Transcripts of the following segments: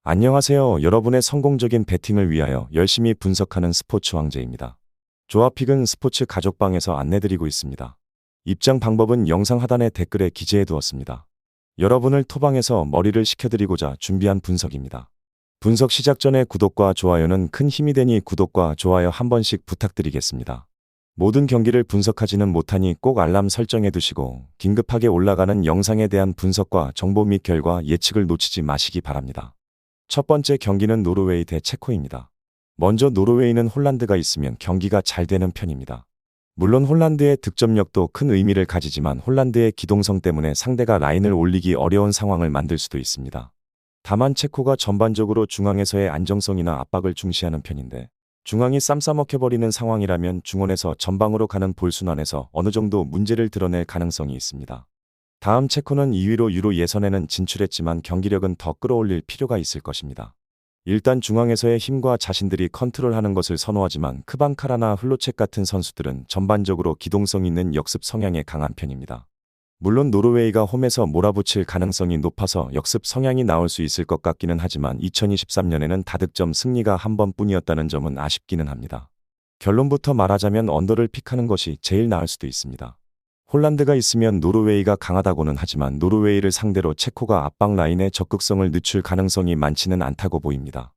안녕하세요. 여러분의 성공적인 배팅을 위하여 열심히 분석하는 스포츠 황제입니다. 조합픽은 스포츠 가족방에서 안내드리고 있습니다. 입장 방법은 영상 하단의 댓글에 기재해 두었습니다. 여러분을 토방에서 머리를 식혀드리고자 준비한 분석입니다. 분석 시작 전에 구독과 좋아요는 큰 힘이 되니 구독과 좋아요 한 번씩 부탁드리겠습니다. 모든 경기를 분석하지는 못하니 꼭 알람 설정해 두시고 긴급하게 올라가는 영상에 대한 분석과 정보 및 결과 예측을 놓치지 마시기 바랍니다. 첫 번째 경기는 노르웨이 대 체코입니다. 먼저 노르웨이는 홀란드가 있으면 경기가 잘 되는 편입니다. 물론 홀란드의 득점력도 큰 의미를 가지지만 홀란드의 기동성 때문에 상대가 라인을 올리기 어려운 상황을 만들 수도 있습니다. 다만 체코가 전반적으로 중앙에서의 안정성이나 압박을 중시하는 편인데 중앙이 쌈싸먹혀버리는 상황이라면 중원에서 전방으로 가는 볼순환에서 어느 정도 문제를 드러낼 가능성이 있습니다. 다음 체코는 2위로 유로 예선에는 진출했지만 경기력은 더 끌어올릴 필요가 있을 것입니다. 일단 중앙에서의 힘과 자신들이 컨트롤하는 것을 선호하지만 크방카라나 흘로책 같은 선수들은 전반적으로 기동성 있는 역습 성향에 강한 편입니다. 물론 노르웨이가 홈에서 몰아붙일 가능성이 높아서 역습 성향이 나올 수 있을 것 같기는 하지만 2023년에는 다득점 승리가 한 번뿐이었다는 점은 아쉽기는 합니다. 결론부터 말하자면 언더를 픽하는 것이 제일 나을 수도 있습니다. 홀란드가 있으면 노르웨이가 강하다고는 하지만 노르웨이를 상대로 체코가 압박 라인의 적극성을 늦출 가능성이 많지는 않다고 보입니다.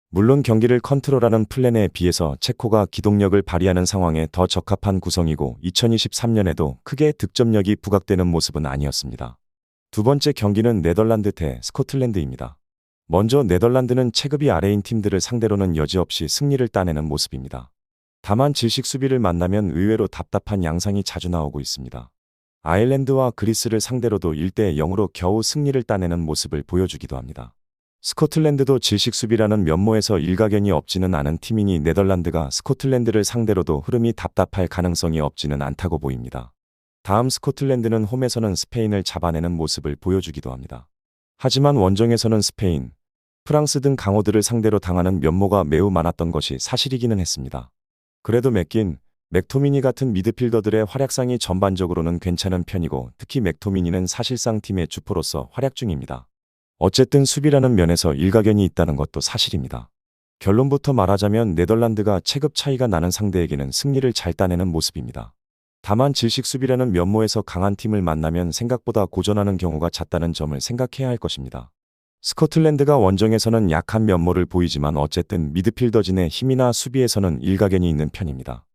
물론 경기를 컨트롤하는 플랜에 비해서 체코가 기동력을 발휘하는 상황에 더 적합한 구성이고 2023년에도 크게 득점력이 부각되는 모습은 아니었습니다. 두 번째 경기는 네덜란드 대 스코틀랜드입니다. 먼저 네덜란드는 체급이 아래인 팀들을 상대로는 여지없이 승리를 따내는 모습입니다. 다만 질식 수비를 만나면 의외로 답답한 양상이 자주 나오고 있습니다. 아일랜드와 그리스를 상대로도 1대 0으로 겨우 승리를 따내는 모습을 보여주기도 합니다. 스코틀랜드도 질식 수비라는 면모에서 일가견이 없지는 않은 팀이니 네덜란드가 스코틀랜드를 상대로도 흐름이 답답할 가능성이 없지는 않다고 보입니다. 다음 스코틀랜드는 홈에서는 스페인을 잡아내는 모습을 보여주기도 합니다. 하지만 원정에서는 스페인, 프랑스 등 강호들을 상대로 당하는 면모가 매우 많았던 것이 사실이기는 했습니다. 그래도 맥토미니 같은 미드필더들의 활약상이 전반적으로는 괜찮은 편이고 특히 맥토미니는 사실상 팀의 주포로서 활약 중입니다. 어쨌든 수비라는 면에서 일가견이 있다는 것도 사실입니다. 결론부터 말하자면 네덜란드가 체급 차이가 나는 상대에게는 승리를 잘 따내는 모습입니다. 다만 질식 수비라는 면모에서 강한 팀을 만나면 생각보다 고전하는 경우가 잦다는 점을 생각해야 할 것입니다. 스코틀랜드가 원정에서는 약한 면모를 보이지만 어쨌든 미드필더진의 힘이나 수비에서는 일가견이 있는 편입니다.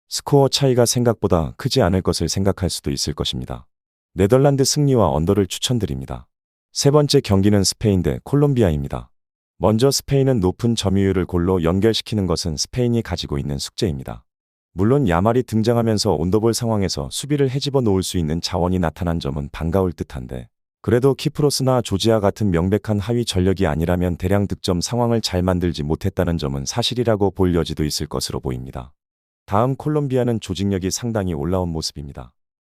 스코어 차이가 생각보다 크지 않을 것을 생각할 수도 있을 것입니다. 네덜란드 승리와 언더를 추천드립니다. 세 번째 경기는 스페인 대 콜롬비아입니다. 먼저 스페인은 높은 점유율을 골로 연결시키는 것은 스페인이 가지고 있는 숙제입니다. 물론 야말이 등장하면서 온더볼 상황에서 수비를 헤집어 놓을 수 있는 자원이 나타난 점은 반가울 듯한데 그래도 키프로스나 조지아 같은 명백한 하위 전력이 아니라면 대량 득점 상황을 잘 만들지 못했다는 점은 사실이라고 볼 여지도 있을 것으로 보입니다. 다음 콜롬비아는 조직력이 상당히 올라온 모습입니다.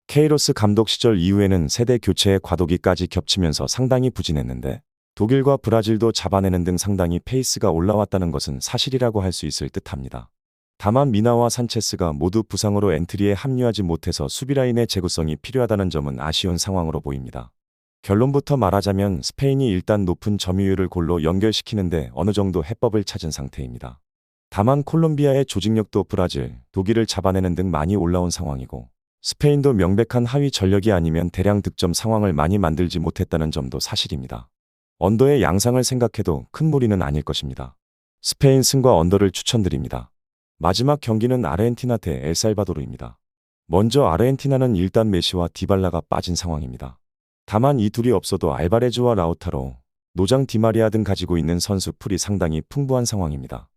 케이로스 감독 시절 이후에는 세대 교체의 과도기까지 겹치면서 상당히 부진했는데 독일과 브라질도 잡아내는 등 상당히 페이스가 올라왔다는 것은 사실이라고 할 수 있을 듯합니다. 다만 미나와 산체스가 모두 부상으로 엔트리에 합류하지 못해서 수비라인의 재구성이 필요하다는 점은 아쉬운 상황으로 보입니다. 결론부터 말하자면 스페인이 일단 높은 점유율을 골로 연결시키는데 어느 정도 해법을 찾은 상태입니다. 다만 콜롬비아의 조직력도 브라질, 독일을 잡아내는 등 많이 올라온 상황이고 스페인도 명백한 하위 전력이 아니면 대량 득점 상황을 많이 만들지 못했다는 점도 사실입니다. 언더의 양상을 생각해도 큰 무리는 아닐 것입니다. 스페인 승과 언더를 추천드립니다. 마지막 경기는 아르헨티나 대 엘살바도르입니다. 먼저 아르헨티나는 일단 메시와 디발라가 빠진 상황입니다. 다만 이 둘이 없어도 알바레즈와 라우타로, 노장 디마리아 등 가지고 있는 선수 풀이 상당히 풍부한 상황입니다.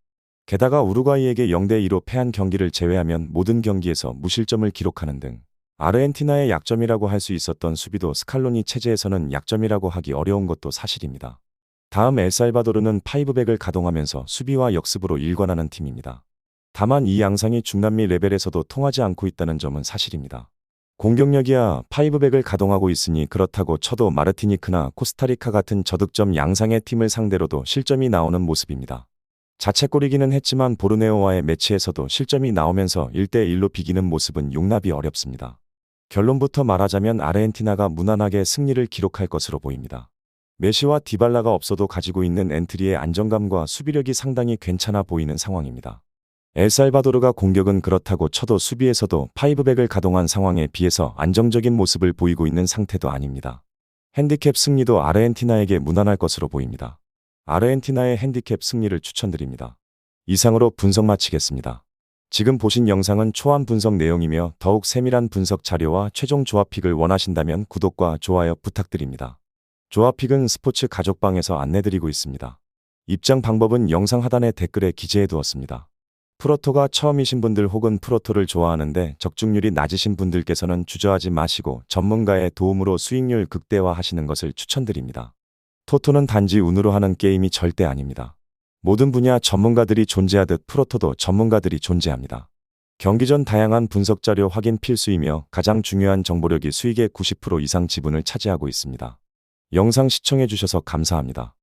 게다가 우루과이에게 0대2로 패한 경기를 제외하면 모든 경기에서 무실점을 기록하는 등 아르헨티나의 약점이라고 할 수 있었던 수비도 스칼로니 체제에서는 약점이라고 하기 어려운 것도 사실입니다. 다음 엘살바도르는 파이브백을 가동하면서 수비와 역습으로 일관하는 팀입니다. 다만 이 양상이 중남미 레벨에서도 통하지 않고 있다는 점은 사실입니다. 공격력이야 파이브백을 가동하고 있으니 그렇다고 쳐도 마르티니크나 코스타리카 같은 저득점 양상의 팀을 상대로도 실점이 나오는 모습입니다. 자책골이기는 했지만 보르네오와의 매치에서도 실점이 나오면서 1대1로 비기는 모습은 용납이 어렵습니다. 결론부터 말하자면 아르헨티나가 무난하게 승리를 기록할 것으로 보입니다. 메시와 디발라가 없어도 가지고 있는 엔트리의 안정감과 수비력이 상당히 괜찮아 보이는 상황입니다. 엘살바도르가 공격은 그렇다고 쳐도 수비에서도 파이브백을 가동한 상황에 비해서 안정적인 모습을 보이고 있는 상태도 아닙니다. 핸디캡 승리도 아르헨티나에게 무난할 것으로 보입니다. 아르헨티나의 핸디캡 승리를 추천드립니다. 이상으로 분석 마치겠습니다. 지금 보신 영상은 초안 분석 내용이며 더욱 세밀한 분석 자료와 최종 조합픽을 원하신다면 구독과 좋아요 부탁드립니다. 조합픽은 스포츠 가족방에서 안내드리고 있습니다. 입장 방법은 영상 하단의 댓글에 기재해 두었습니다. 프로토가 처음이신 분들 혹은 프로토를 좋아하는데 적중률이 낮으신 분들께서는 주저하지 마시고 전문가의 도움으로 수익률 극대화하시는 것을 추천드립니다. 토토는 단지 운으로 하는 게임이 절대 아닙니다. 모든 분야 전문가들이 존재하듯 프로토도 전문가들이 존재합니다. 경기 전 다양한 분석 자료 확인 필수이며 가장 중요한 정보력이 수익의 90% 이상 지분을 차지하고 있습니다. 영상 시청해 주셔서 감사합니다.